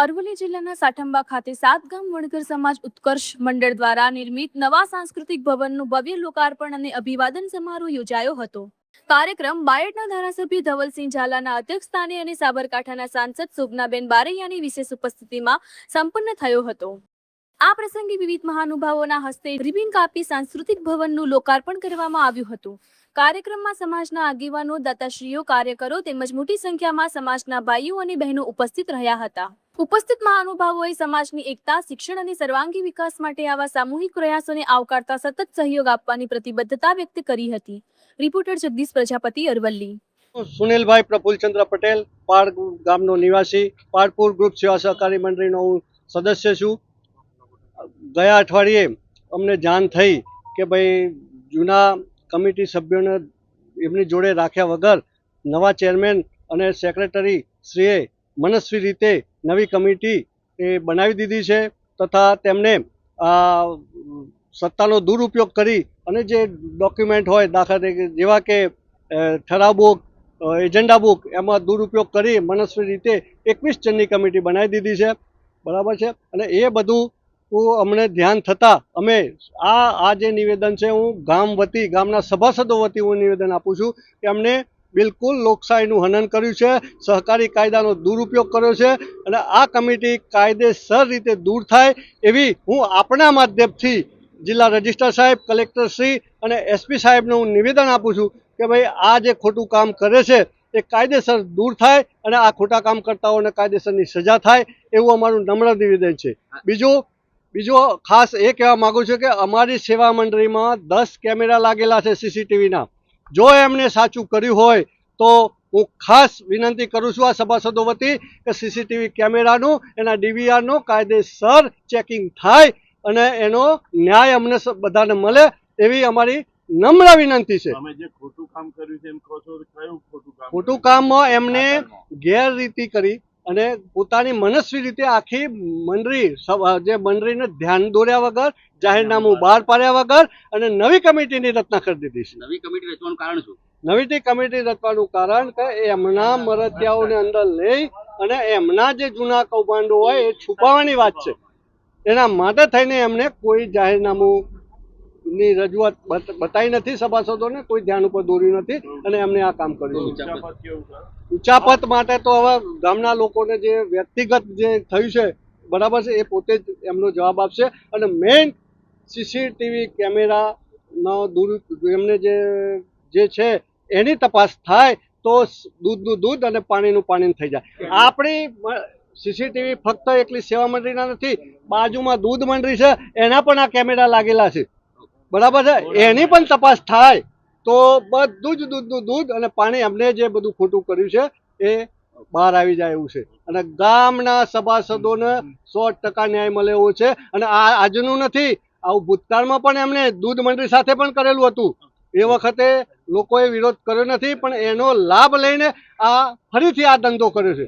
અરવલ્લી જિલ્લાના સાઠંબા ખાતે સાતગામ વણકર સમાજ ઉત્કર્ષ મંડળ દ્વારા નિર્મિત નવા સાંસ્કૃતિક ભવનનું ભવ્ય લોકાર્પણ અને અભિવાદન સમારોહ યોજાયો હતો। કાર્યક્રમ બાયડના ધારાસભ્ય ધવલસિંહ ઝાલાના અધ્યક્ષસ્થાને અને સાબરકાંઠાના સાંસદ શોભનાબેન બારૈયાની વિશેષ ઉપસ્થિતિમાં સંપન્ન થયો હતો। આ પ્રસંગે વિવિધ મહાનુભાવોના હસ્તે રિબિન કાપી સાંસ્કૃતિક ભવનનું લોકાર્પણ કરવામાં આવ્યું હતું। કાર્યક્રમમાં સમાજના આગેવાનો, દાતાશ્રીઓ, કાર્યકરો તેમજ મોટી સંખ્યામાં સમાજના ભાઈઓ અને બહેનો ઉપસ્થિત રહ્યા હતા। ઉપસ્થિત મહાનુભાવોએ સમાજની એકતા, શિક્ષણ અને સર્વાંગી વિકાસ માટે આવા સામૂહિક પ્રયાસોને આવકારતા સતત સહયોગ આપવાની પ્રતિબદ્ધતા વ્યક્ત કરી હતી। રિપોર્ટર જગદીશ પ્રજાપતિ, અરવલ્લી। સુનિલભાઈ પ્રફુલચંદ્ર પટેલ, પાડ ગામનો નિવાસી, પાડપુર ગ્રુપ સેવા સહકારી મંડળીનો હું સદસ્ય છું। ગયા અઠવાડિયે અમને જાણ થઈ કે ભાઈ જૂના કમિટી સભ્યોને એમની જોડે રાખ્યા વગર નવા ચેરમેન અને સેક્રેટરી શ્રીએ મનસ્વી રીતે નવી કમિટી બનાવી દીધી છે તથા તેમને સત્તાનો દુરુપયોગ કરી અને જે ડોક્યુમેન્ટ હોય દાખલા તરીકે જેવા કે ઠરાવ બુક, એજન્ડા બુક, એમાં દુરુપયોગ કરી મનસ્વી રીતે 21 જણની કમિટી બનાવી દીધી છે, બરાબર છે। અને એ બધું અમને ધ્યાન થતાં અમે આ જે નિવેદન છે હું ગામ વતી, ગામના સભાસદો વતી હું નિવેદન આપું છું કે અમને બિલકુલ લોકશાહીનું હનન કર્યું છે, સહકારી કાયદાનો દુરુપયોગ કર્યો છે અને આ કમિટી કાયદેસર રીતે દૂર થાય એવી હું આપણા માધ્યમથી જિલ્લા રજિસ્ટ્રાર સાહેબ, કલેક્ટર શ્રી અને એસપી સાહેબને હું નિવેદન આપું છું કે ભાઈ આ જે ખોટું કામ કરે છે એ કાયદેસર દૂર થાય અને આ ખોટા કામ કરતાઓને કાયદેસરની સજા થાય એવું અમારું નમ્ર નિવેદન છે। બીજું ખાસ એ કહેવા માગું છું કે અમારી સેવા મંડળીમાં 10 કેમેરા લાગેલા છે સીસીટીવીના। જો એમને સાચું કર્યું હોય તો હું ખાસ વિનંતી કરું છું આ સભાસદો વતી કે સીસીટીવી કેમેરાનું, એના ડીવીઆરનું કાયદેસર ચેકિંગ થાય અને એનો ન્યાય અમને બધાને મળે એવી અમારી નમ્ર વિનંતી છે। ખોટું કામમાં એમને ગેરરીતિ કરી અને પોતાની મનસ્વી રીતે આખી મંડળી જે મંડળીને ધ્યાન દોર્યા વગર, જાહેરનામું બહાર પાડ્યા વગર અને નવી કમિટીની રચના કરી દીધી છે। નવી કમિટી રચવાનું કારણ શું? નવી કમિટી રચવાનું કારણ કે એમના મરતિયાઓને અંદર લઈ અને એમના જે જૂના કૌભાંડો હોય એ છુપાવવાની વાત છે। એના માટે થઈને એમને કોઈ જાહેરનામું ની રજૂઆત બતાવી નથી, સભાસદોને કોઈ ધ્યાન ઉપર દોર્યું નથી અને એમને આ કામ કર્યું। ઉચાપત માટે તો હવે ગામના લોકોને જે વ્યક્તિગત જે થયું છે બરાબર છે એ પોતે જ એમનો જવાબ આપશે અને મેઇન સીસીટીવી કેમેરાનો એમને જે છે એની તપાસ થાય તો દૂધનું દૂધ અને પાણીનું પાણી થઈ જાય। આપણી સીસીટીવી ફક્ત એકલી સેવા મંડળીના નથી, બાજુમાં દૂધ મંડળી છે એના પણ આ કેમેરા લાગેલા છે, બરાબર છે। એની પણ તપાસ થાય તો બધું જ દૂધનું દૂધ અને પાણી એમને જે બધું ખોટું કર્યું છે એ બહાર આવી જાય એવું છે અને ગામના સભાસદોને 100% ન્યાય મળે એવો છે। અને આ આજનું નથી, આવું ભૂતકાળમાં પણ એમને દૂધ મંડળી સાથે પણ કરેલું હતું, એ વખતે લોકોએ વિરોધ કર્યો નથી પણ એનો લાભ લઈને આ ફરીથી આ ધંધો કર્યો છે।